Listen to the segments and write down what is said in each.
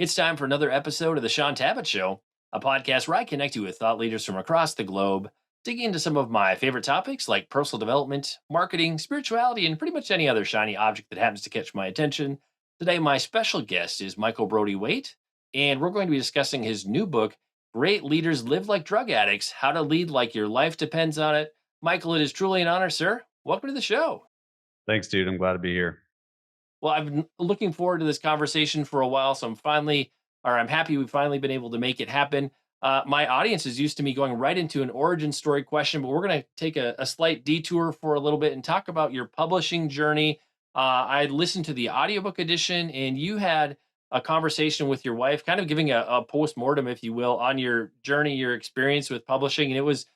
It's time for another episode of the Shaun Tabatt Show, a podcast where I connect you with thought leaders from across the globe, digging into some of my favorite topics like personal development, marketing, spirituality, and pretty much any other shiny object that happens to catch my attention. Today, my special guest is Michael Brody-Waite, and we're going to be discussing his new book, Great Leaders Live Like Drug Addicts: How to Lead Like Your Life Depends on It. Michael, it is truly an honor, sir. Welcome to the show. Thanks, dude. I'm glad to be here. Well, I've been looking forward to this conversation for a while, so I'm happy we've finally been able to make it happen. My audience is used to me going right into an origin story question, but we're going to take a slight detour for a little bit and talk about your publishing journey. I listened to the audiobook edition, and you had a conversation with your wife, kind of giving a post mortem, if you will, on your journey, your experience with publishing, and it was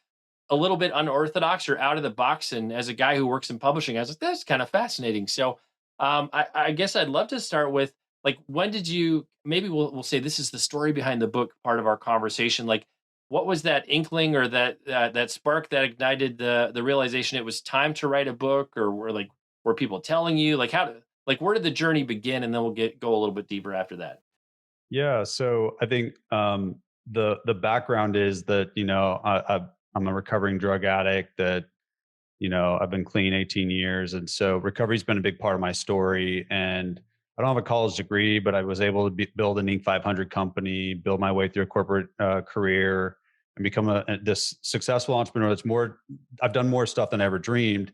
a little bit unorthodox or out of the box. And as a guy who works in publishing, I was like, that's kind of fascinating. So I guess I'd love to start with, like, when did you, maybe we'll say this is the story behind the book part of our conversation. Like, what was that inkling or that spark that ignited the realization it was time to write a book? Or were people telling you, like, where did the journey begin? And then we'll go a little bit deeper after that. Yeah. So I think the background is that I'm a recovering drug addict. I've been clean 18 years, and so recovery's been a big part of my story. And I don't have a college degree, but I was able to build an Inc. 500 company, build my way through a corporate career, and become this successful entrepreneur. That's more. I've done more stuff than I ever dreamed.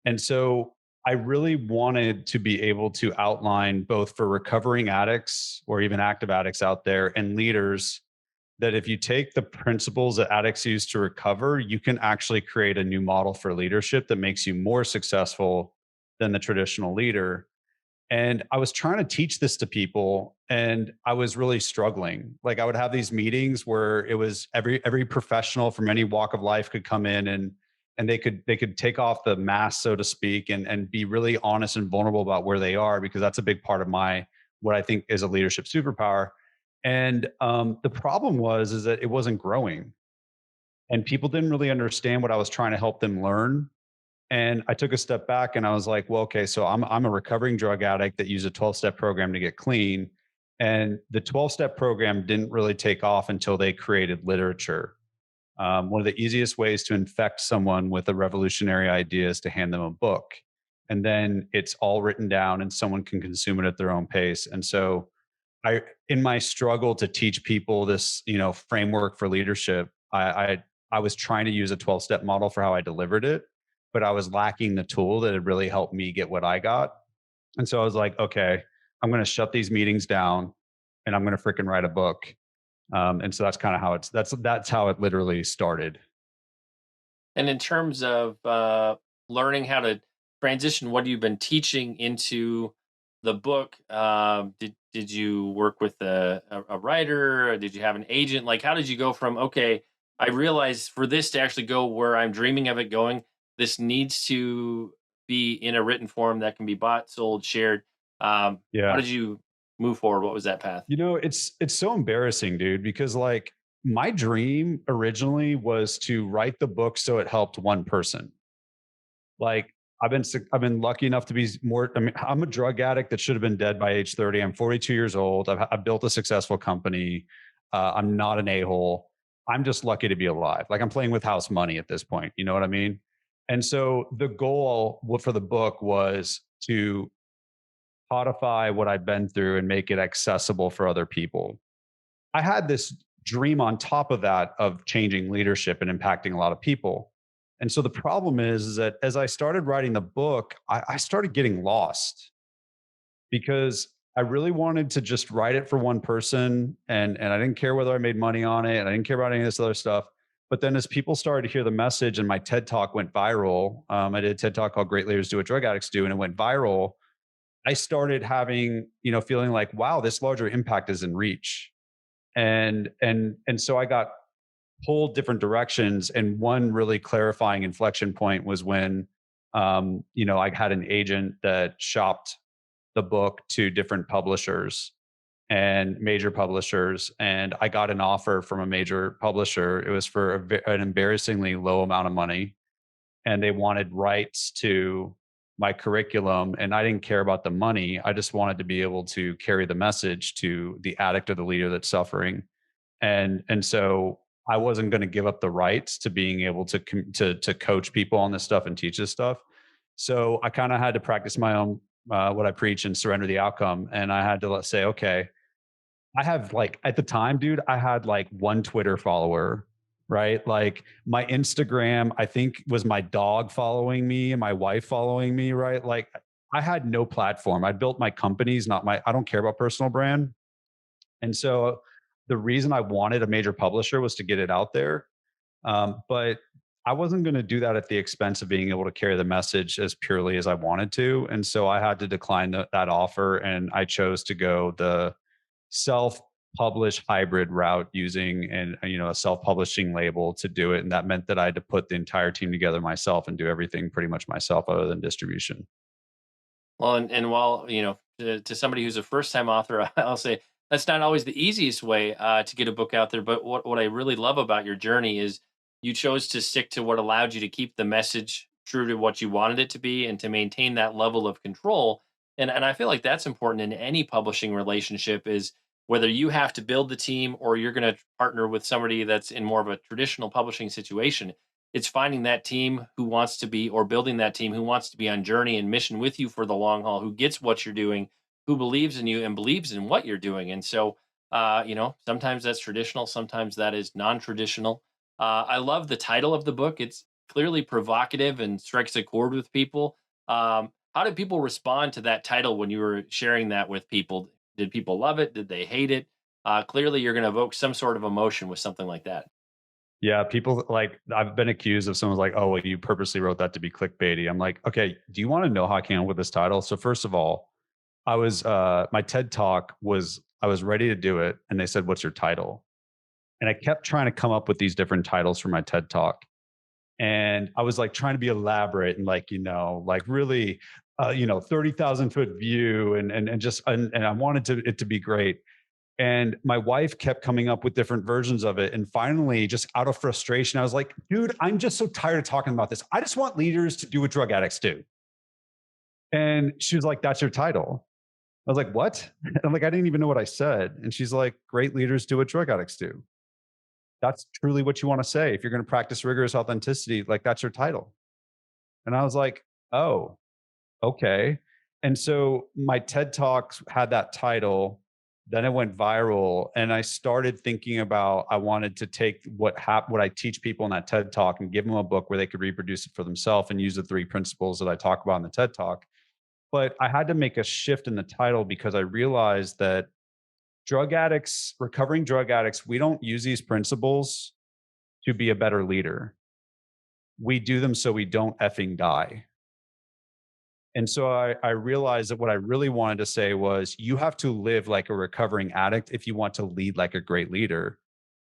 And so I really wanted to be able to outline, both for recovering addicts or even active addicts out there and leaders, that if you take the principles that addicts use to recover, you can actually create a new model for leadership that makes you more successful than the traditional leader. And I was trying to teach this to people, and I was really struggling. Like, I would have these meetings where it was every professional from any walk of life could come in, and they could take off the mask, so to speak, and be really honest and vulnerable about where they are, because that's a big part of my, what I think is a leadership superpower. And the problem is that it wasn't growing, and people didn't really understand what I was trying to help them learn. And I took a step back and I was like, well, okay, so I'm a recovering drug addict that used a 12-step program to get clean. And the 12-step program didn't really take off until they created literature. One of the easiest ways to infect someone with a revolutionary idea is to hand them a book. And then it's all written down and someone can consume it at their own pace. And so in my struggle to teach people this, framework for leadership, I was trying to use a 12-step model for how I delivered it, but I was lacking the tool that had really helped me get what I got. And so I was like, okay, I'm going to shut these meetings down and I'm going to freaking write a book. And so that's kind of how that's how it literally started. And in terms of learning how to transition what you've been teaching into the book, did you work with a writer? Or did you have an agent? Like, how did you go from, okay, I realize for this to actually go where I'm dreaming of it going, this needs to be in a written form that can be bought, sold, shared. How Yeah. did you move forward? What was that path? It's so embarrassing, dude, because like my dream originally was to write the book so it helped one person. Like, I've been lucky enough to be more. I mean, I'm a drug addict that should have been dead by age 30. I'm 42 years old. I've built a successful company. I'm not an a-hole. I'm just lucky to be alive. Like, I'm playing with house money at this point. You know what I mean? And so the goal for the book was to codify what I've been through and make it accessible for other people. I had this dream on top of that of changing leadership and impacting a lot of people. And so the problem is that as I started writing the book, I started getting lost, because I really wanted to just write it for one person, and I didn't care whether I made money on it, and I didn't care about any of this other stuff. But then as people started to hear the message and my TED talk went viral, I did a TED talk called Great Leaders Do What Drug Addicts Do, and it went viral. I started having, feeling like, wow, this larger impact is in reach. And so I got pulled different directions. And one really clarifying inflection point was when, I had an agent that shopped the book to different publishers and major publishers. And I got an offer from a major publisher. It was for an embarrassingly low amount of money. And they wanted rights to my curriculum, and I didn't care about the money. I just wanted to be able to carry the message to the addict or the leader that's suffering. And so I wasn't going to give up the rights to being able to to coach people on this stuff and teach this stuff. So I kind of had to practice my own what I preach and surrender the outcome. And I had to say, okay, I have like at the time, dude, I had like one Twitter follower, right? Like my Instagram, I think was my dog following me and my wife following me, right? Like I had no platform. I built my companies, not my, I don't care about personal brand. And so the reason I wanted a major publisher was to get it out there. But I wasn't going to do that at the expense of being able to carry the message as purely as I wanted to. And so I had to decline that offer. And I chose to go the self-publish hybrid route using a self-publishing label to do it. And that meant that I had to put the entire team together myself and do everything pretty much myself other than distribution. Well, and while to somebody who's a first time author, I'll say that's not always the easiest way to get a book out there. But what I really love about your journey is you chose to stick to what allowed you to keep the message true to what you wanted it to be, and to maintain that level of control. And I feel like that's important in any publishing relationship, is whether you have to build the team or you're going to partner with somebody that's in more of a traditional publishing situation. It's finding that team who wants to be, or building that team who wants to be on journey and mission with you for the long haul, who gets what you're doing, who believes in you and believes in what you're doing. And so, sometimes that's traditional, sometimes that is non-traditional. I love the title of the book. It's clearly provocative and strikes a chord with people. How did people respond to that title when you were sharing that with people? Did people love it? Did they hate it? Clearly, you're going to evoke some sort of emotion with something like that. Yeah, people like I've been accused of someone's like, oh, well, you purposely wrote that to be clickbaity. I'm like, okay, do you want to know how I came up with this title? So first of all, I was my TED talk was I was ready to do it, and they said, "What's your title?" And I kept trying to come up with these different titles for my TED talk, and I was like trying to be elaborate and like like really 30,000 foot view and just and I wanted it to be great. And my wife kept coming up with different versions of it. And finally, just out of frustration, I was like, dude, I'm just so tired of talking about this. I just want leaders to do what drug addicts do. And she was like, that's your title. I was like, what? I'm like, I didn't even know what I said. And she's like, great leaders do what drug addicts do. That's truly what you want to say. If you're going to practice rigorous authenticity, like that's your title. And I was like, oh, okay. And so my TED Talks had that title. Then it went viral, and I started thinking about I wanted to take what I teach people in that TED Talk and give them a book where they could reproduce it for themselves and use the three principles that I talk about in the TED Talk. But I had to make a shift in the title because I realized that drug addicts, recovering drug addicts, we don't use these principles to be a better leader. We do them so we don't effing die. And so I realized that what I really wanted to say was you have to live like a recovering addict if you want to lead like a great leader.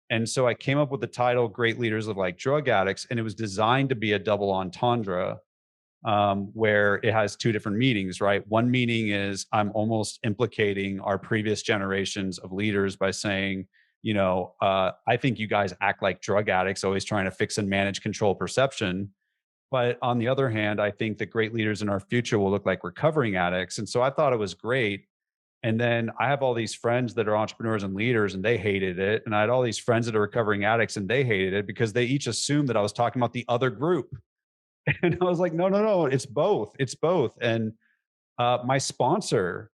And so I came up with the title Great Leaders Live Like Drug Addicts, and it was designed to be a double entendre where it has two different meanings, right? One meaning is I'm almost implicating our previous generations of leaders by saying, I think you guys act like drug addicts, always trying to fix and manage control perception. But on the other hand, I think that great leaders in our future will look like recovering addicts. And so I thought it was great. And then I have all these friends that are entrepreneurs and leaders, and they hated it. And I had all these friends that are recovering addicts, and they hated it because they each assumed that I was talking about the other group. And I was like, no, no, no, it's both. It's both. And my sponsor,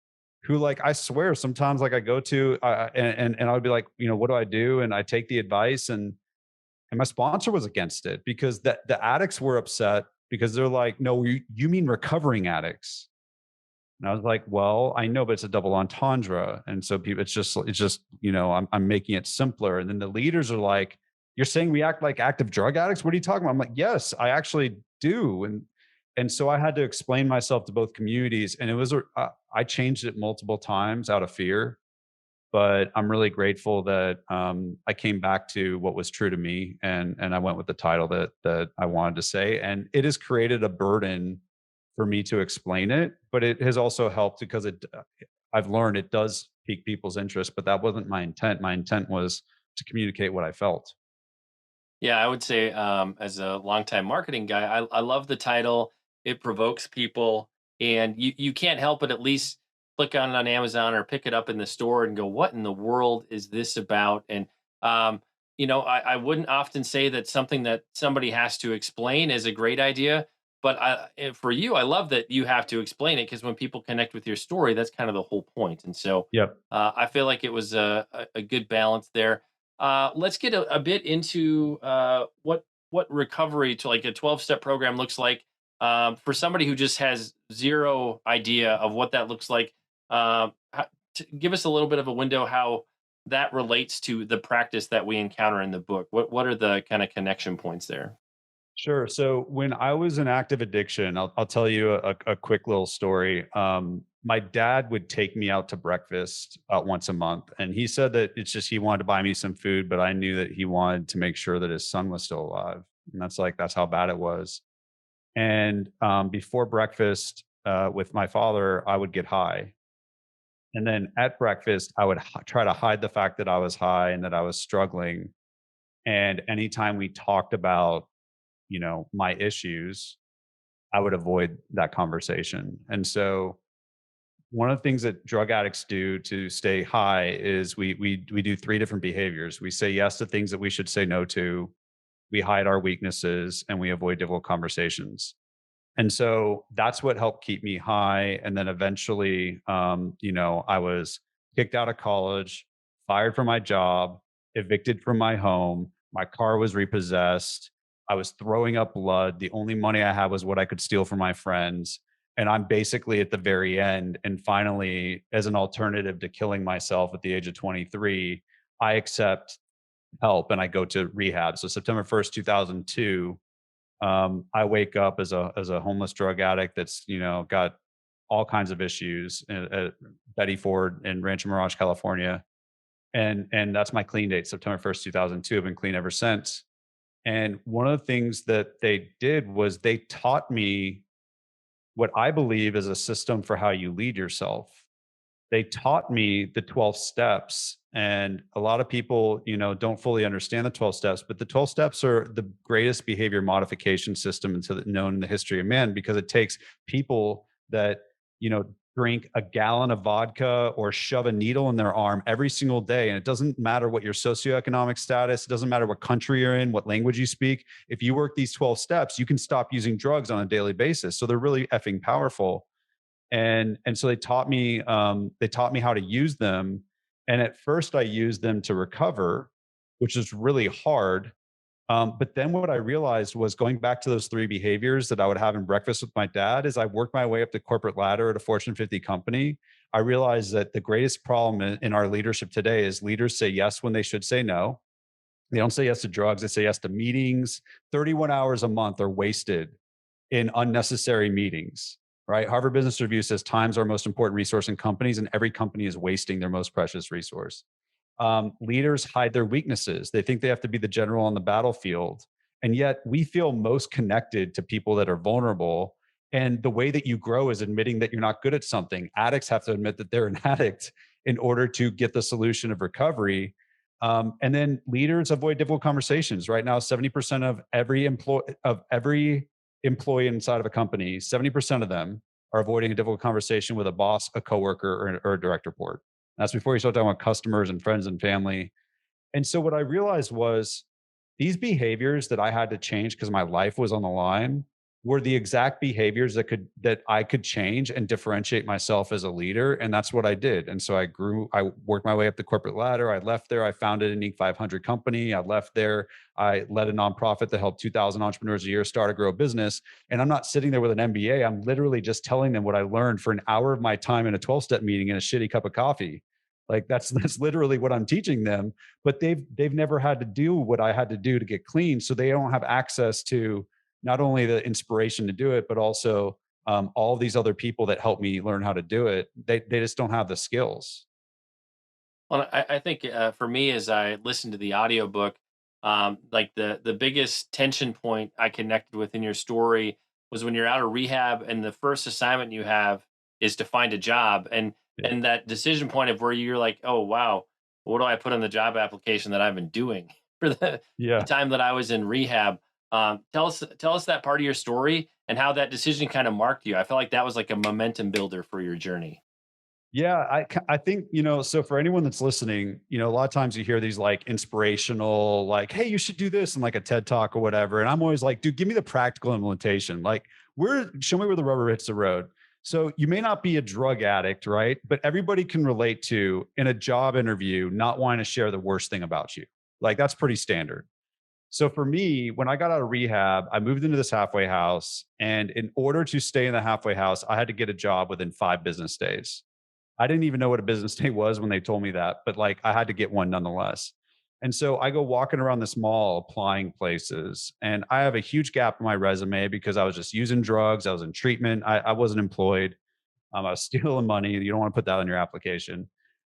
who like I swear sometimes like I go to and I would be like, what do I do? And I take the advice, and my sponsor was against it because the addicts were upset because they're like, no, you mean recovering addicts? And I was like, well, I know, but it's a double entendre. And so people, it's just, I'm making it simpler. And then the leaders are like, you're saying we act like active drug addicts? What are you talking about? I'm like, yes, I actually do. And so I had to explain myself to both communities. And it was, I changed it multiple times out of fear, but I'm really grateful that I came back to what was true to me, and I went with the title that I wanted to say. And it has created a burden for me to explain it, but it has also helped because I've learned it does pique people's interest, but that wasn't my intent. My intent was to communicate what I felt. Yeah, I would say, as a longtime marketing guy, I love the title. it provokes people, and you can't help but at least click on Amazon or pick it up in the store and go, "What in the world is this about?" And um, I wouldn't often say that something that somebody has to explain is a great idea, but for you, I love that you have to explain it because when people connect with your story, that's kind of the whole point. And so Yep. I feel like it was a good balance there. Let's get a bit into what recovery to like a 12-step program looks like for somebody who just has zero idea of what that looks like. Give us a little bit of a window how that relates to the practice that we encounter in the book. What are the kind of connection points there? Sure. So when I was in active addiction, I'll tell you a quick little story. My dad would take me out to breakfast once a month, and he said that it's just he wanted to buy me some food, but I knew that he wanted to make sure that his son was still alive, and that's how bad it was. And before breakfast with my father, I would get high, and then at breakfast, I would try to hide the fact that I was high and that I was struggling. And anytime we talked about my issues, I would avoid that conversation. And so one of the things that drug addicts do to stay high is we do three different behaviors. We say yes to things that we should say no to, we hide our weaknesses, and we avoid difficult conversations. And so that's what helped keep me high. And then eventually, I was kicked out of college, fired from my job, evicted from my home. My car was repossessed. I was throwing up blood. The only money I had was what I could steal from my friends. And I'm basically at the very end. And finally, as an alternative to killing myself at the age of 23, I accept help and I go to rehab. So September 1st, 2002, I wake up as a homeless drug addict that's got all kinds of issues at Betty Ford in Rancho Mirage, California, and that's my clean date, September 1st, 2002. I've been clean ever since. And one of the things that they did was they taught me what I believe is a system for how you lead yourself. They taught me the 12 steps, and a lot of people don't fully understand the 12 steps, but the 12 steps are the greatest behavior modification system known in the history of man, because it takes people that drink a gallon of vodka or shove a needle in their arm every single day, and it doesn't matter what your socioeconomic status, it doesn't matter what country you're in, what language you speak. If you work these 12 steps, you can stop using drugs on a daily basis. So they're really effing powerful. And so they taught me how to use them. And at first I used them to recover, which is really hard. But then what I realized was, going back to those three behaviors that I would have in breakfast with my dad, as I worked my way up the corporate ladder at a Fortune 50 company, I realized that the greatest problem in our leadership today is leaders say yes when they should say no. They don't say yes to drugs, they say yes to meetings. 31 hours a month are wasted in unnecessary meetings, right? Harvard Business Review says time's our most important resource in companies, and every company is wasting their most precious resource. Leaders hide their weaknesses. They think they have to be the general on the battlefield. And yet we feel most connected to people that are vulnerable. And the way that you grow is admitting that you're not good at something. Addicts have to admit that they're an addict in order to get the solution of recovery. And then leaders avoid difficult conversations. Right now, 70% of every employee inside of a company, 70% of them are avoiding a difficult conversation with a boss, a coworker, or a direct report. That's before you start talking about customers and friends and family. And so what I realized was, these behaviors that I had to change because my life was on the line were the exact behaviors that I could change and differentiate myself as a leader. And that's what I did. And so I worked my way up the corporate ladder. I left there. I founded an Inc. 500 company. I left there. I led a nonprofit that helped 2,000 entrepreneurs a year start or grow a business. And I'm not sitting there with an MBA. I'm literally just telling them what I learned for an hour of my time in a 12-step meeting and a shitty cup of coffee. Like that's literally what I'm teaching them. But they've never had to do what I had to do to get clean. So they don't have access to not only the inspiration to do it, but also all these other people that help me learn how to do it. They just don't have the skills. Well, I think for me, as I listened to the audiobook, like the biggest tension point I connected with in your story was when you're out of rehab and the first assignment you have is to find a job, Yeah. and that decision point of where you're like, oh wow, what do I put on the job application that I've been doing for the Yeah. time that I was in rehab? Tell us that part of your story and how that decision kind of marked you. I felt like that was like a momentum builder for your journey. Yeah, I think, so for anyone that's listening, a lot of times you hear these like inspirational, like, hey, you should do this in like a TED talk or whatever. And I'm always like, dude, give me the practical implementation. Like, show me where the rubber hits the road. So you may not be a drug addict, right? But everybody can relate to in a job interview, not wanting to share the worst thing about you. Like, that's pretty standard. So for me, when I got out of rehab, I moved into this halfway house. And in order to stay in the halfway house, I had to get a job within 5 business days. I didn't even know what a business day was when they told me that, but like I had to get one nonetheless. And so I go walking around this mall applying places, and I have a huge gap in my resume because I was just using drugs. I was in treatment. I wasn't employed. I was stealing money. You don't want to put that on your application.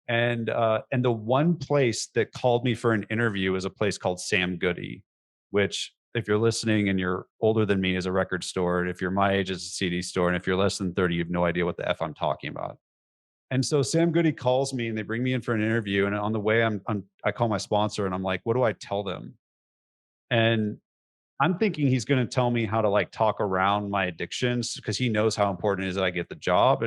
And the one place that called me for an interview is a place called Sam Goody, which if you're listening and you're older than me is a record store. And if you're my age, it's a CD store. And if you're less than 30, you have no idea what the F I'm talking about. And so Sam Goody calls me and they bring me in for an interview. And on the way, I call my sponsor and I'm like, what do I tell them? And I'm thinking he's going to tell me how to like talk around my addictions because he knows how important it is that I get the job.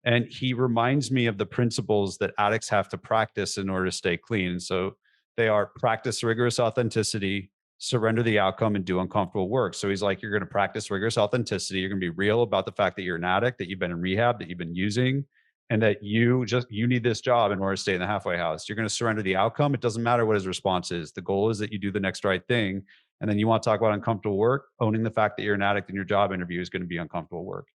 And he reminds me of the principles that addicts have to practice in order to stay clean. So they are practice rigorous authenticity, surrender the outcome, and do uncomfortable work. So he's like, you're going to practice rigorous authenticity. You're going to be real about the fact that you're an addict, that you've been in rehab, that you've been using, and that you need this job in order to stay in the halfway house. You're going to surrender the outcome. It doesn't matter what his response is. The goal is that you do the next right thing. And then you want to talk about uncomfortable work, owning the fact that you're an addict in your job interview is going to be uncomfortable work.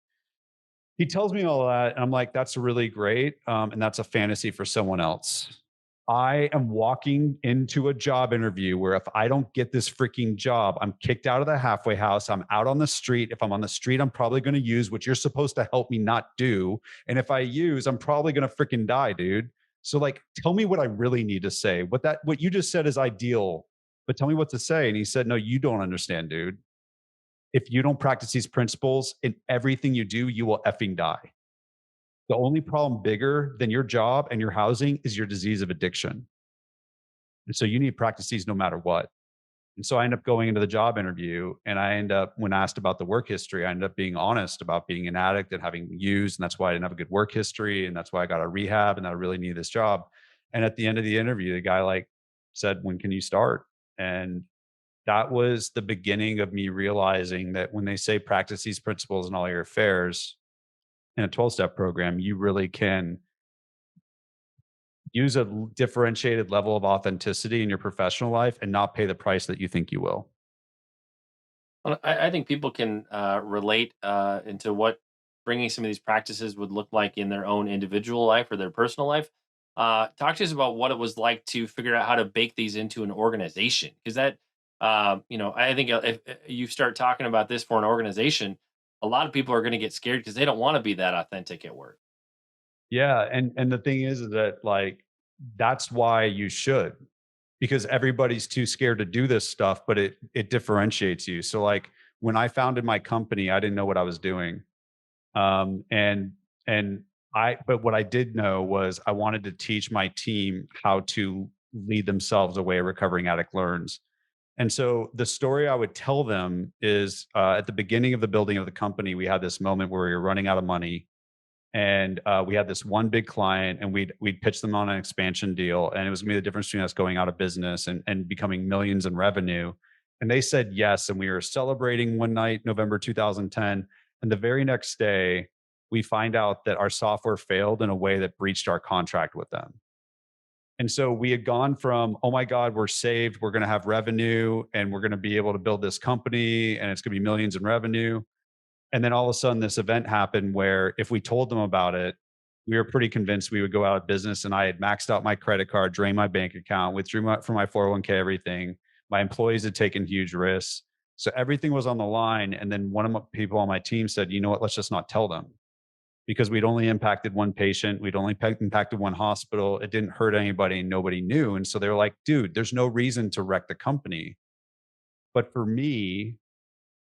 He tells me all that, and I'm like, that's really great. And that's a fantasy for someone else. I am walking into a job interview where if I don't get this freaking job, I'm kicked out of the halfway house. I'm out on the street. If I'm on the street, I'm probably going to use what you're supposed to help me not do. And if I use, I'm probably going to freaking die, dude. So like, tell me what I really need to say. What you just said is ideal, but tell me what to say. And he said, no, you don't understand, dude. If you don't practice these principles in everything you do, you will effing die. The only problem bigger than your job and your housing is your disease of addiction. And so you need to practice these no matter what. And so I end up going into the job interview and I end up, when asked about the work history, I ended up being honest about being an addict and having used. And that's why I didn't have a good work history. And that's why I got a rehab and I really needed this job. And at the end of the interview, the guy like said, when can you start? And that was the beginning of me realizing that when they say practice these principles in all your affairs in a 12-step program, you really can use a differentiated level of authenticity in your professional life and not pay the price that you think you will. Well, I think people can relate into what bringing some of these practices would look like in their own individual life or their personal life. Talk to us about what it was like to figure out how to bake these into an organization, because I think if you start talking about this for an organization, a lot of people are going to get scared because they don't want to be that authentic at work. Yeah, and the thing is that like that's why you should, because everybody's too scared to do this stuff, but it differentiates you. So like when I founded my company, I didn't know what I was doing. Um and and but what I did know was I wanted to teach my team how to lead themselves the way a recovering addict learns. And so the story I would tell them is at the beginning of the building of the company, we had this moment where we were running out of money and we had this one big client and we'd pitch them on an expansion deal and it was gonna be the difference between us going out of business and becoming millions in revenue. And they said yes, and we were celebrating one night November 2010, and the very next day we find out that our software failed in a way that breached our contract with them. And so we had gone from, oh my God, we're saved, we're going to have revenue and we're going to be able to build this company and it's going to be millions in revenue. And then all of a sudden, this event happened where if we told them about it, we were pretty convinced we would go out of business. And I had maxed out my credit card, drained my bank account, withdrew from my 401k, everything. My employees had taken huge risks. So everything was on the line. And then one of the people on my team said, you know what, let's just not tell them because we'd only impacted one patient. We'd only impacted one hospital. It didn't hurt anybody and nobody knew. And so they were like, dude, there's no reason to wreck the company. But for me,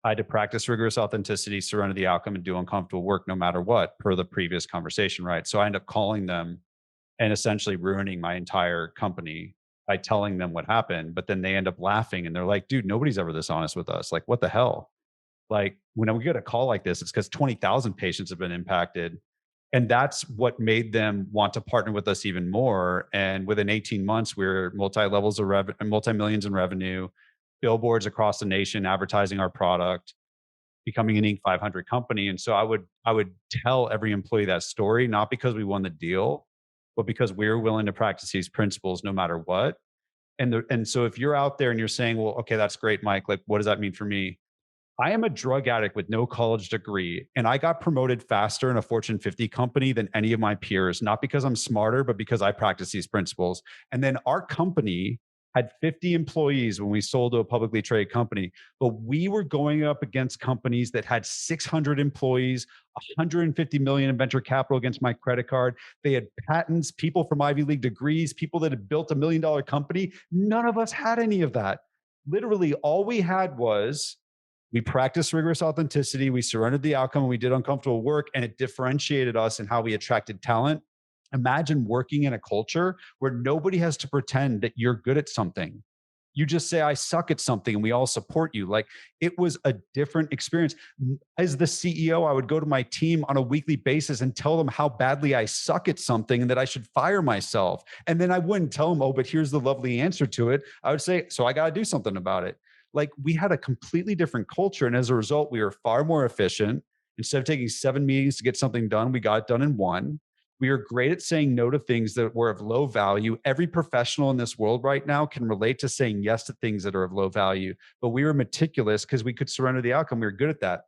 I had to practice rigorous authenticity, surrender the outcome, and do uncomfortable work no matter what, per the previous conversation, right? So I ended up calling them and essentially ruining my entire company. by telling them what happened, but then they end up laughing and they're like, dude, nobody's ever this honest with us. Like, what the hell? Like when we get a call like this, it's because 20,000 patients have been impacted. And that's what made them want to partner with us even more. And within 18 months, we're multi-levels of revenue, multi-millions in revenue, billboards across the nation advertising our product, becoming an Inc. 500 company. And so I would tell every employee that story, not because we won the deal, but because we're willing to practice these principles no matter what. And so if you're out there and you're saying, well, okay, that's great, Mike. Like, what does that mean for me? I am a drug addict with no college degree, and I got promoted faster in a Fortune 50 company than any of my peers, not because I'm smarter, but because I practice these principles. And then our company had 50 employees when we sold to a publicly traded company, but we were going up against companies that had 600 employees, 150 million in venture capital against my credit card. They had patents, people from Ivy League degrees, people that had built $1 million company. None of us had any of that. Literally, all we had was we practiced rigorous authenticity. We surrendered the outcome and we did uncomfortable work, and it differentiated us in how we attracted talent. Imagine working in a culture where nobody has to pretend that you're good at something. You just say, I suck at something, and we all support you. Like it was a different experience. As the CEO, I would go to my team on a weekly basis and tell them how badly I suck at something and that I should fire myself. And then I wouldn't tell them, oh, but here's the lovely answer to it. I would say, so I got to do something about it. Like we had a completely different culture. And as a result, we were far more efficient. Instead of taking 7 meetings to get something done, we got it done in one. We are great at saying no to things that were of low value. Every professional in this world right now can relate to saying yes to things that are of low value. But we were meticulous because we could surrender the outcome. We were good at that.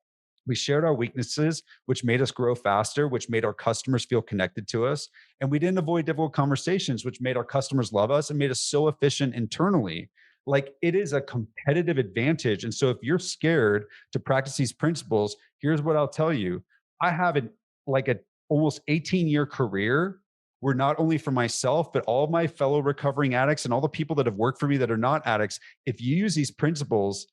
We shared our weaknesses, which made us grow faster, which made our customers feel connected to us. And we didn't avoid difficult conversations, which made our customers love us and made us so efficient internally. Like it is a competitive advantage. And so if you're scared to practice these principles, here's what I'll tell you. I have a almost 18-year career where not only for myself, but all of my fellow recovering addicts and all the people that have worked for me that are not addicts, if you use these principles,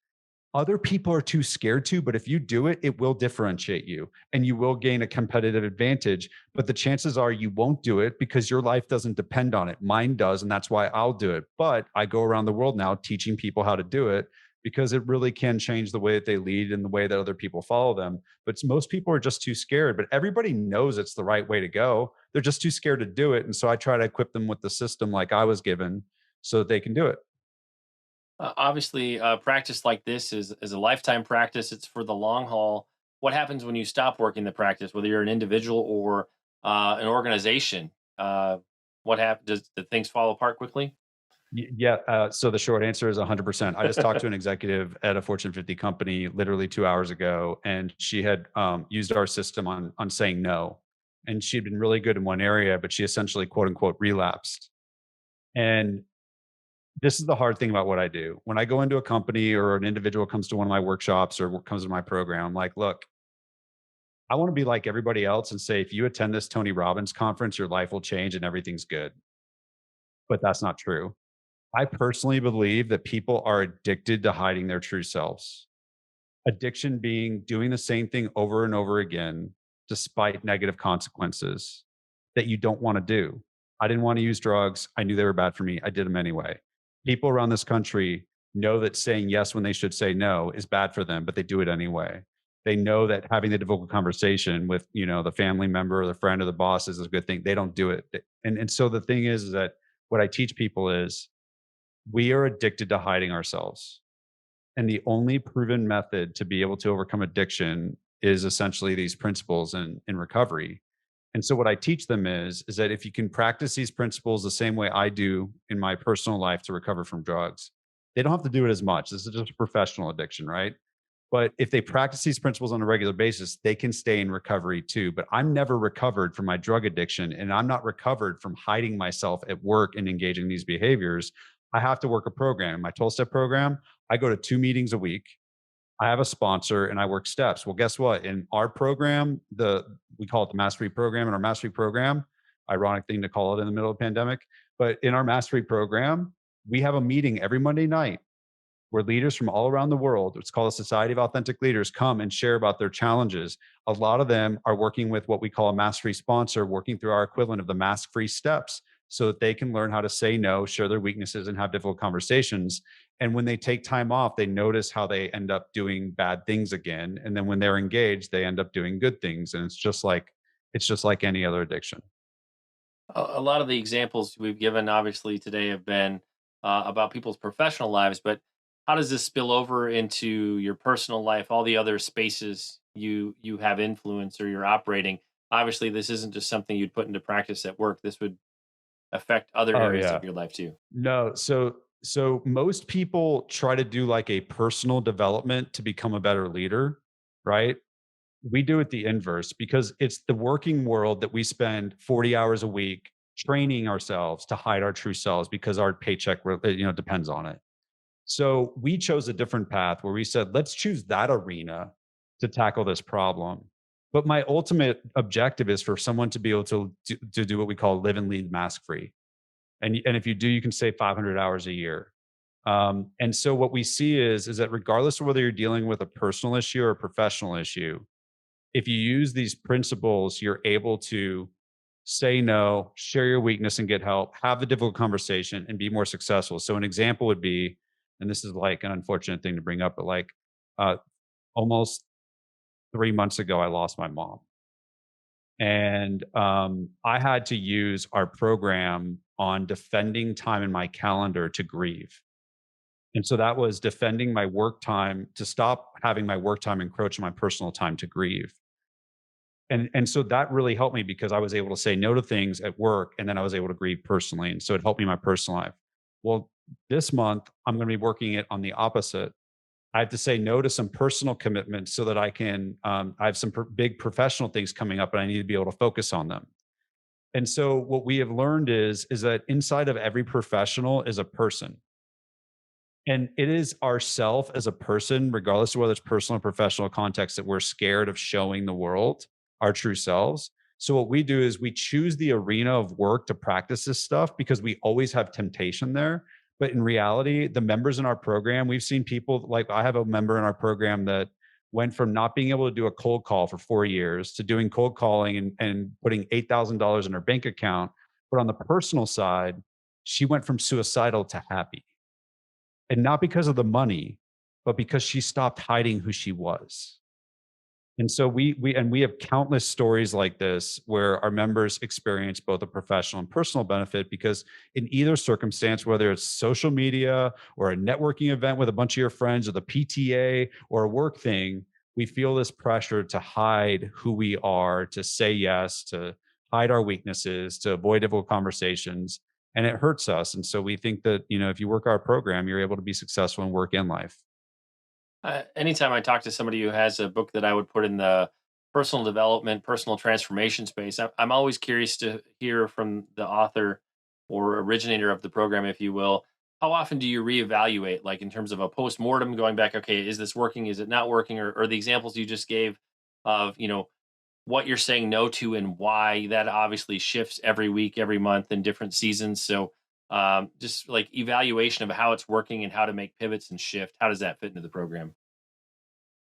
other people are too scared to, but if you do it, it will differentiate you and you will gain a competitive advantage. But the chances are you won't do it because your life doesn't depend on it. Mine does. And that's why I'll do it. But I go around the world now teaching people how to do it because it really can change the way that they lead and the way that other people follow them. But most people are just too scared, but everybody knows it's the right way to go. They're just too scared to do it. And so I try to equip them with the system like I was given so that they can do it. Obviously, practice like this is a lifetime practice. It's for the long haul. What happens when you stop working the practice, whether you're an individual or an organization? What happens? Do things fall apart quickly? Yeah. So the short answer is 100%. I just talked to an executive at a Fortune 50 company literally 2 hours ago, and she had used our system on saying no. And she had been really good in one area, but she essentially, quote unquote, relapsed. And this is the hard thing about what I do. When I go into a company or an individual comes to one of my workshops or comes to my program, I'm like, look, I want to be like everybody else and say, if you attend this Tony Robbins conference, your life will change and everything's good. But that's not true. I personally believe that people are addicted to hiding their true selves. Addiction being doing the same thing over and over again, despite negative consequences that you don't want to do. I didn't want to use drugs. I knew they were bad for me. I did them anyway. People around this country know that saying yes when they should say no is bad for them, but they do it anyway. They know that having the difficult conversation with, the family member or the friend or the boss is a good thing. They don't do it. And so the thing is that what I teach people is we are addicted to hiding ourselves. And the only proven method to be able to overcome addiction is essentially these principles in recovery. And so what I teach them is that if you can practice these principles the same way I do in my personal life to recover from drugs, they don't have to do it as much. This is just a professional addiction, right? But if they practice these principles on a regular basis, they can stay in recovery too. But I'm never recovered from my drug addiction, and I'm not recovered from hiding myself at work and engaging these behaviors. I have to work a program. My 12-step program, I go to 2 meetings a week. I have a sponsor and I work steps. Well, guess what? In our program, we call it the Mastery Program. In our Mastery Program, ironic thing to call it in the middle of the pandemic, but in our Mastery Program, we have a meeting every Monday night where leaders from all around the world, it's called a Society of Authentic Leaders, come and share about their challenges. A lot of them are working with what we call a mastery sponsor, working through our equivalent of the mask-free steps. so that they can learn how to say no, share their weaknesses, and have difficult conversations. And when they take time off, they notice how they end up doing bad things again. And then when they're engaged, they end up doing good things. And it's just like any other addiction. A lot of the examples we've given obviously today have been about people's professional lives, but how does this spill over into your personal life, all the other spaces you have influence or you're operating? Obviously, this isn't just something you'd put into practice at work. This would affect other Oh areas yeah. of your life too. No, so most people try to do like a personal development to become a better leader, right? We do it the inverse because it's the working world that we spend 40 hours a week training ourselves to hide our true selves because our paycheck depends on it. So we chose a different path where we said, let's choose that arena to tackle this problem. But my ultimate objective is for someone to be able to do what we call live and lead mask free. And if you do, you can save 500 hours a year. And so what we see is that regardless of whether you're dealing with a personal issue or a professional issue, if you use these principles, you're able to say no, share your weakness and get help, have the difficult conversation and be more successful. So an example would be, and this is like an unfortunate thing to bring up, but like uh, almost 3 months ago, I lost my mom. And I had to use our program on defending time in my calendar to grieve. And so that was defending my work time to stop having my work time encroach on my personal time to grieve. And so that really helped me because I was able to say no to things at work and then I was able to grieve personally. And so it helped me in my personal life. Well, this month I'm going to be working it on the opposite. I have to say no to some personal commitments so that I can. I have some big professional things coming up, and I need to be able to focus on them. And so, what we have learned is that inside of every professional is a person, and it is ourself as a person, regardless of whether it's personal or professional context, that we're scared of showing the world our true selves. So what we do is we choose the arena of work to practice this stuff because we always have temptation there. But in reality, the members in our program, we've seen people like I have a member in our program that went from not being able to do a cold call for 4 years to doing cold calling and putting $8,000 in her bank account. But on the personal side, she went from suicidal to happy, and not because of the money, but because she stopped hiding who she was. And so we have countless stories like this where our members experience both a professional and personal benefit because in either circumstance, whether it's social media or a networking event with a bunch of your friends or the PTA or a work thing, we feel this pressure to hide who we are, to say yes, to hide our weaknesses, to avoid difficult conversations. And it hurts us. And so we think that, if you work our program, you're able to be successful in work and life. Anytime I talk to somebody who has a book that I would put in the personal development, personal transformation space, I'm always curious to hear from the author or originator of the program, if you will. How often do you reevaluate, like in terms of a post mortem, going back? Okay, is this working? Is it not working? Or the examples you just gave of what you're saying no to and why that obviously shifts every week, every month, in different seasons. So just like evaluation of how it's working and how to make pivots and shift. How does that fit into the program?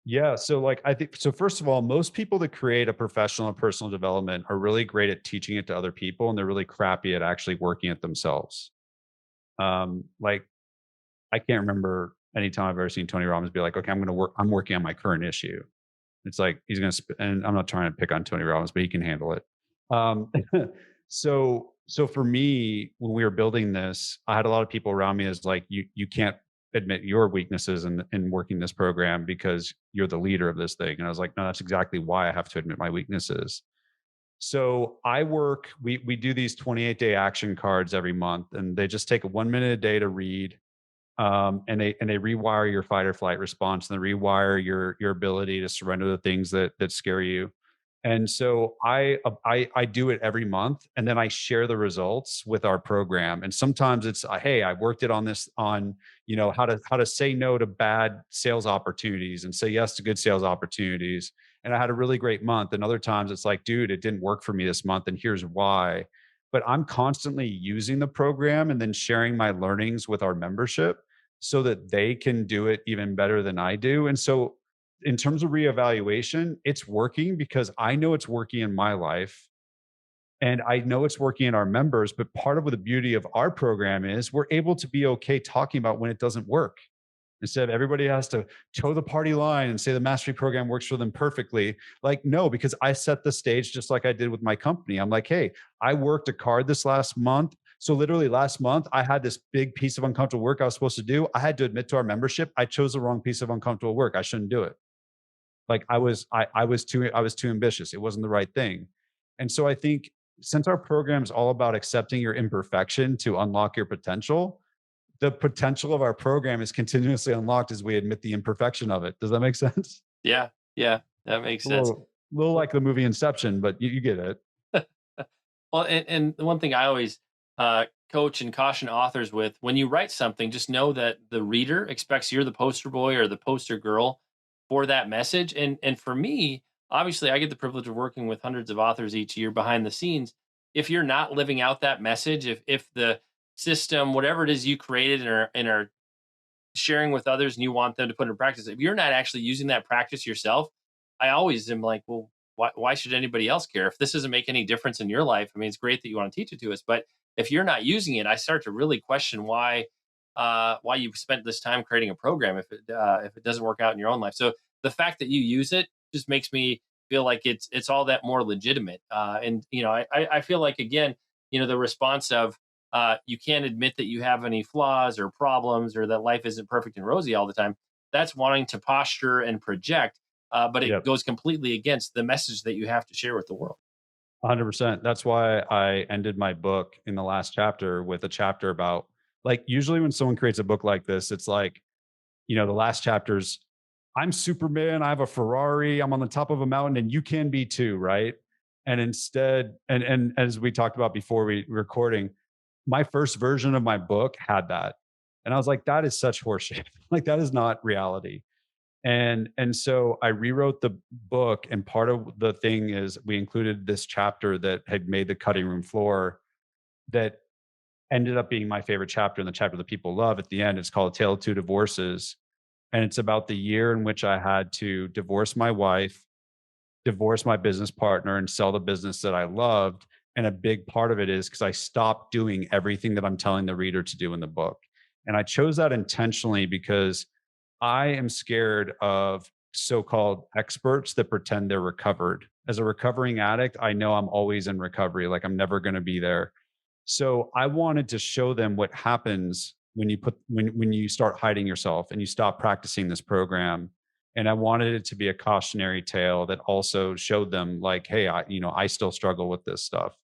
Yeah. So, like, I think so. First of all, most people that create a professional and personal development are really great at teaching it to other people, and they're really crappy at actually working it themselves. Like, I can't remember any time I've ever seen Tony Robbins be like, "Okay, I'm going to work. I'm working on my current issue." It's like he's going to, and I'm not trying to pick on Tony Robbins, but he can handle it. Um, so for me, when we were building this, I had a lot of people around me as like, you can't admit your weaknesses in working this program because you're the leader of this thing. And I was like, no, that's exactly why I have to admit my weaknesses. So we do these 28-day action cards every month, and they just take a 1 minute a day to read, and they rewire your fight or flight response, and they rewire your ability to surrender the things that scare you. And so I do it every month, and then I share the results with our program. And sometimes it's hey, I worked it on this on how to say no to bad sales opportunities and say yes to good sales opportunities. And I had a really great month. And other times it's like, dude, it didn't work for me this month, and here's why. But I'm constantly using the program and then sharing my learnings with our membership so that they can do it even better than I do. And so in terms of reevaluation, it's working because I know it's working in my life. And I know it's working in our members, but part of what the beauty of our program is we're able to be okay talking about when it doesn't work. Instead of everybody has to toe the party line and say the mastery program works for them perfectly. Like, no, because I set the stage just like I did with my company. I'm like, hey, I worked a card this last month. So literally last month, I had this big piece of uncomfortable work I was supposed to do. I had to admit to our membership, I chose the wrong piece of uncomfortable work. I shouldn't do it. Like I was too ambitious. It wasn't the right thing. And so I think since our program is all about accepting your imperfection to unlock your potential, the potential of our program is continuously unlocked as we admit the imperfection of it. Does that make sense? Yeah, yeah, that makes A sense. little like the movie Inception, but you get it. Well, and the one thing I always coach and caution authors with, when you write something, just know that the reader expects you're the poster boy or the poster girl for that message. And for me, obviously, I get the privilege of working with hundreds of authors each year behind the scenes. If you're not living out that message, if the system, whatever it is you created and are sharing with others and you want them to put in practice, if you're not actually using that practice yourself, I always am like, well, why should anybody else care if this doesn't make any difference in your life? I mean, it's great that you want to teach it to us, but if you're not using it, I start to really question why you've spent this time creating a program if it doesn't work out in your own life. So the fact that you use it just makes me feel like it's all that more legitimate. And I feel like, again, the response of you can't admit that you have any flaws or problems or that life isn't perfect and rosy all the time. That's wanting to posture and project, but it Yep. goes completely against the message that you have to share with the world. 100%. That's why I ended my book in the last chapter with a chapter about, like, usually when someone creates a book like this, it's like, the last chapter's, I'm Superman, I have a Ferrari, I'm on the top of a mountain, and you can be too, right? And instead, and as we talked about before we recording, my first version of my book had that. And I was like, that is such horseshit. Like that is not reality. And so I rewrote the book, and part of the thing is we included this chapter that had made the cutting room floor that ended up being my favorite chapter, and the chapter that people love at the end. It's called Tale of Two Divorces. And it's about the year in which I had to divorce my wife, divorce my business partner, and sell the business that I loved. And a big part of it is because I stopped doing everything that I'm telling the reader to do in the book. And I chose that intentionally because I am scared of so-called experts that pretend they're recovered. As a recovering addict, I know I'm always in recovery, like I'm never going to be there. So I wanted to show them what happens when you start hiding yourself and you stop practicing this program. And I wanted it to be a cautionary tale that also showed them like, hey, I still struggle with this stuff.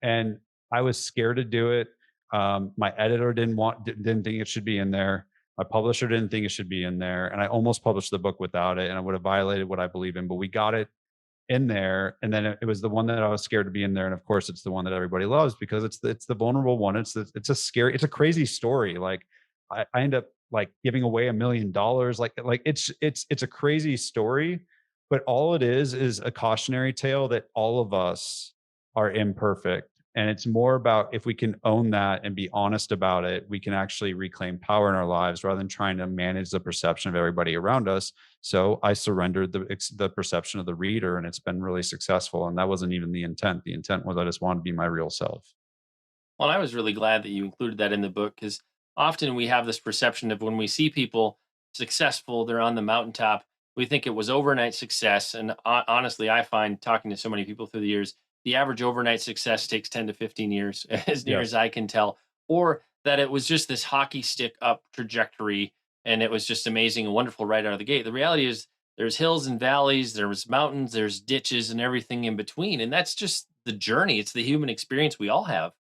And I was scared to do it. My editor didn't think it should be in there. My publisher didn't think it should be in there, and I almost published the book without it, and I would have violated what I believe in. But we got it in there, and then it was the one that I was scared to be in there, and of course, it's the one that everybody loves because it's the vulnerable one. It's a crazy story. Like I end up like giving away $1 million. Like it's a crazy story, but all it is a cautionary tale that all of us are imperfect. And it's more about if we can own that and be honest about it, we can actually reclaim power in our lives rather than trying to manage the perception of everybody around us. So I surrendered the perception of the reader, and it's been really successful. And that wasn't even the intent. The intent was I just wanted to be my real self. Well, I was really glad that you included that in the book because often we have this perception of when we see people successful, they're on the mountaintop, we think it was overnight success. And honestly, I find talking to so many people through the years, the average overnight success takes 10 to 15 years, as near as Yes. I can tell, or that it was just this hockey stick up trajectory and it was just amazing and wonderful right out of the gate. The reality is, there's hills and valleys, there's mountains, there's ditches, and everything in between. And that's just the journey. It's the human experience we all have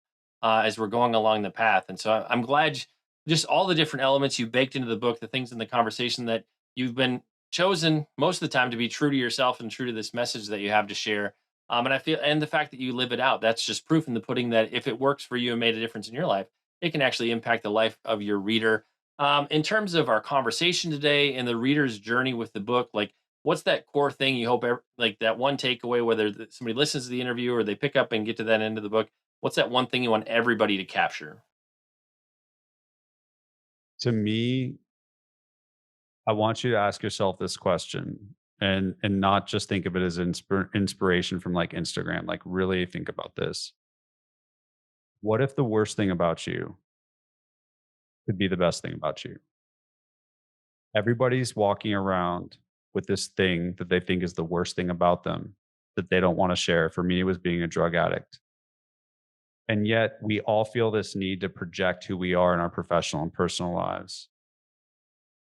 as we're going along the path. And so I'm glad just all the different elements you baked into the book, the things in the conversation that you've been chosen most of the time to be true to yourself and true to this message that you have to share. And I feel, and the fact that you live it out, that's just proof in the pudding that if it works for you and made a difference in your life, it can actually impact the life of your reader. In terms of our conversation today and the reader's journey with the book, like what's that core thing you hope, like that one takeaway, whether somebody listens to the interview or they pick up and get to that end of the book, what's that one thing you want everybody to capture? To me, I want you to ask yourself this question and not just think of it as inspiration from like Instagram. Like really think about this. What if the worst thing about you could be the best thing about you? Everybody's walking around with this thing that they think is the worst thing about them that they don't want to share. For me, it was being a drug addict. And yet we all feel this need to project who we are in our professional and personal lives.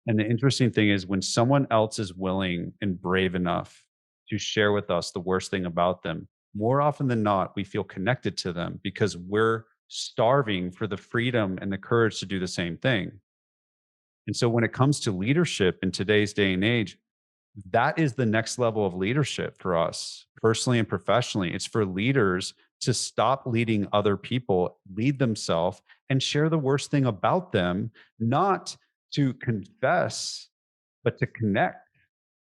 And the interesting thing is when someone else is willing and brave enough to share with us the worst thing about them, more often than not, we feel connected to them because we're starving for the freedom and the courage to do the same thing. And so when it comes to leadership in today's day and age, that is the next level of leadership for us personally and professionally. It's for leaders to stop leading other people, lead themselves, and share the worst thing about them, not to confess, but to connect.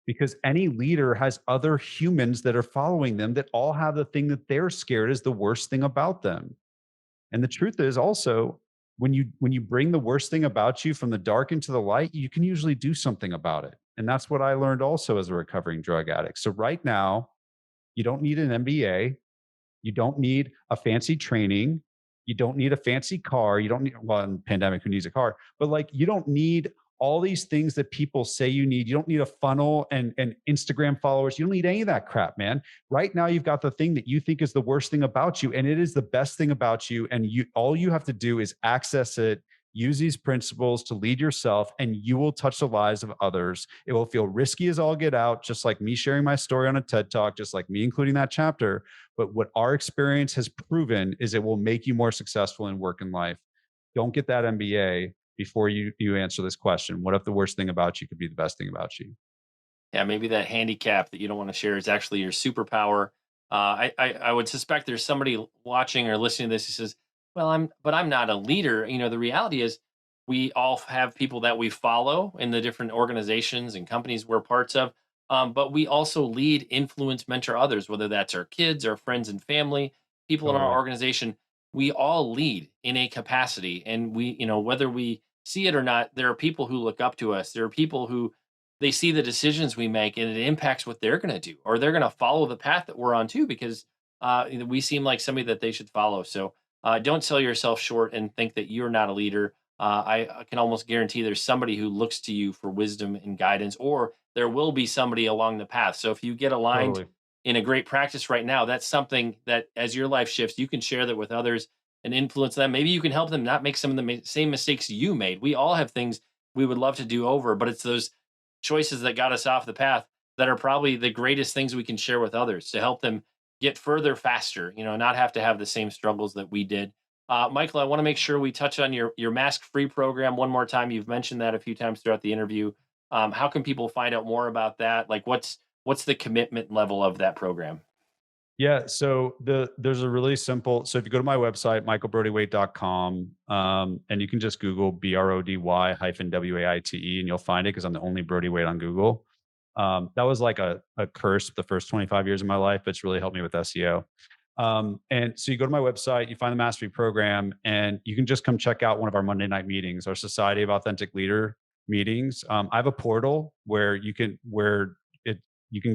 Because any leader has other humans that are following them that all have the thing that they're scared is the worst thing about them. And the truth is also when you bring the worst thing about you from the dark into the light, you can usually do something about it. And that's what I learned also as a recovering drug addict. So right now, you don't need an MBA. You don't need a fancy training. You don't need a fancy car. You don't need, well, in pandemic, who needs a car? But like, you don't need all these things that people say you need. You don't need a funnel and Instagram followers. You don't need any of that crap, man. Right now, you've got the thing that you think is the worst thing about you, and it is the best thing about you. And you, all you have to do is access it, use these principles to lead yourself, and you will touch the lives of others. It will feel risky as all get out, just like me sharing my story on a TED Talk, just like me including that chapter. But what our experience has proven is it will make you more successful in work and life. Don't get that MBA before you answer this question. What if the worst thing about you could be the best thing about you? Yeah, maybe that handicap that you don't want to share is actually your superpower. I would suspect there's somebody watching or listening to this who says, "Well, I'm not a leader." You know, the reality is we all have people that we follow in the different organizations and companies we're parts of. But we also lead, influence, mentor others, whether that's our kids, our friends and family, people in our Totally. organization. We all lead in a capacity, and whether we see it or not, there are people who look up to us. There are people who they see the decisions we make and it impacts what they're going to do, or they're going to follow the path that we're on too, because we seem like somebody that they should follow. So don't sell yourself short and think that you're not a leader. I can almost guarantee there's somebody who looks to you for wisdom and guidance, or there will be somebody along the path. So if you get aligned Totally. in a great practice right now, that's something that as your life shifts, you can share that with others and influence them. Maybe you can help them not make some of the same mistakes you made. We all have things we would love to do over, but it's those choices that got us off the path that are probably the greatest things we can share with others to help them get further faster, not have to have the same struggles that we did. Michael, I want to make sure we touch on your mask free program one more time. You've mentioned that a few times throughout the interview. How can people find out more about that? Like what's the commitment level of that program? Yeah, so there's a really simple, so if you go to my website, michaelbrody-waite.com, and you can just Google BRODY-WAITE, and you'll find it because I'm the only Brody Waite on Google. That was like a curse the first 25 years of my life, but it's really helped me with SEO. And so you go to my website, you find the mastery program, and you can just come check out one of our Monday night meetings, our Society of Authentic Leader meetings. I have a portal where you can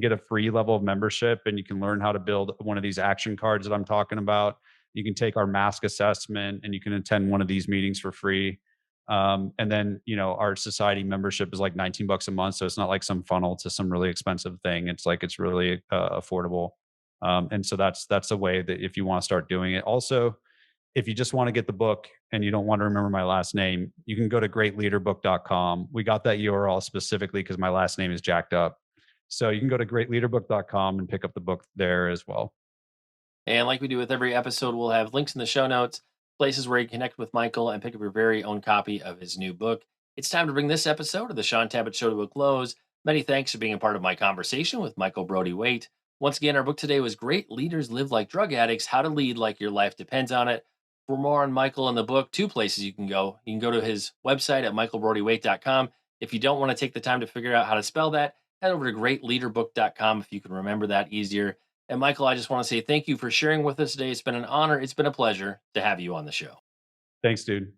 get a free level of membership and you can learn how to build one of these action cards that I'm talking about. You can take our mask assessment and you can attend one of these meetings for free. And then, our society membership is like 19 bucks a month. So it's not like some funnel to some really expensive thing. It's like, it's really affordable. And so that's a way that if you want to start doing it. Also, if you just want to get the book and you don't want to remember my last name, you can go to greatleaderbook.com. We got that URL specifically because my last name is jacked up. So you can go to greatleaderbook.com and pick up the book there as well. And like we do with every episode, we'll have links in the show notes, places where you connect with Michael and pick up your very own copy of his new book. It's time to bring this episode of the Shaun Tabatt Show to a close. Many thanks for being a part of my conversation with Michael Brody-Waite. Once again, our book today was Great Leaders Live Like Drug Addicts, How to Lead Like Your Life Depends on It. For more on Michael and the book, two places you can go. You can go to his website at michaelbrodywaite.com. If you don't want to take the time to figure out how to spell that, head over to greatleaderbook.com if you can remember that easier. And Michael, I just want to say thank you for sharing with us today. It's been an honor. It's been a pleasure to have you on the show. Thanks, dude.